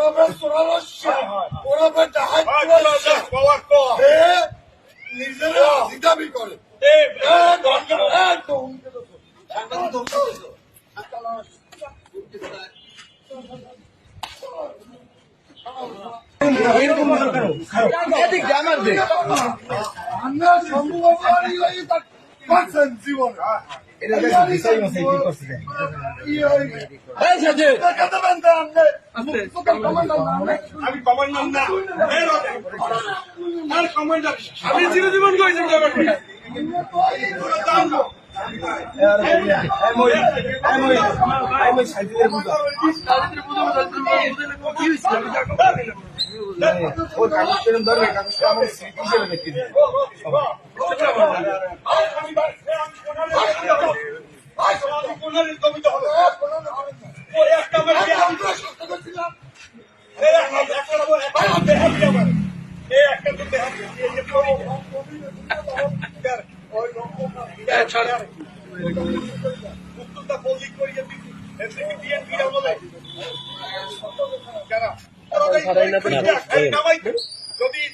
ওরফে সোনারস্যা ওরফে ডাহাত নিজেরা দাবি করে আমরা সম্ভব জীবন আমি কমান্ডার না, আমি চিরজীবন করেছি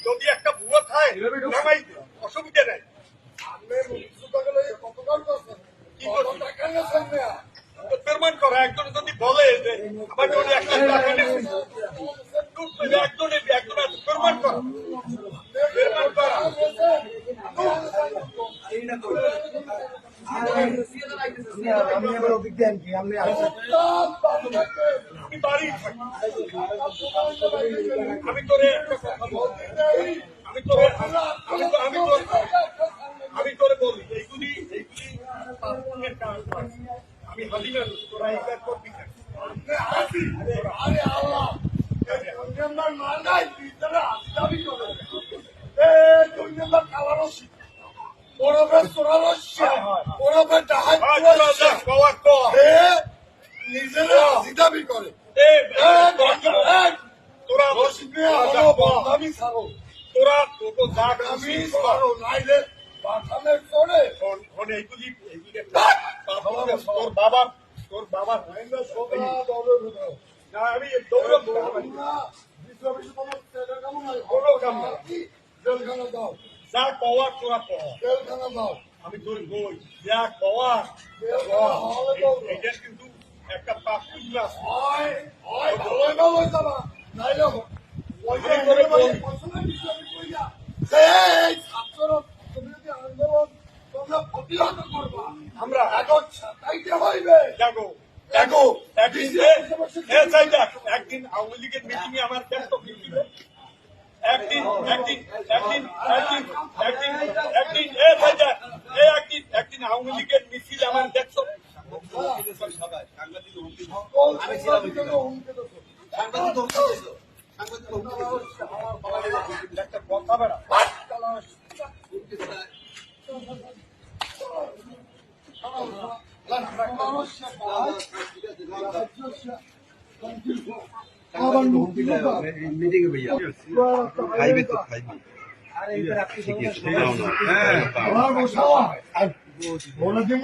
যদি একটা ভুয়া খায় নামাই অসুবিধা নেই। প্রমাণ করা একজন যদি বলে যে আমার জন্য একজন প্রমাণ করা আমি বাড়ি আমি তোরে আমি তোরে বলি এইগুলি আমি হাজিরা তোরা এইবার করবি নিজেরা দাবি করে তোরা আমি ছাড়ো তোরা আমি ছাড়ো নাইলে বাথামের করে এইগুলি তোর বাবা না আমি দৌড় কোনো কাম না জেলখানা দাও যা পাওয়ার তোরা পাওয়া জেলখানা দাও আমি তোর বই যা পাওয়ার এটা কিন্তু একটা পাপ না হয় ভালোই ভালোই যাবা নাইলে আন্দোলন তোমরা প্রতিহত করবা আমরা এখন ছাটাইতে হইবে দেখো একদিন আওয়ামী লীগের মিটিং এ আমার ব্যস্ত ছিল একদিন আওয়ামী লীগের মিছিল আমার দেখছো একটা কথা বেড়া খাইবে তো খাইবে বলে দিব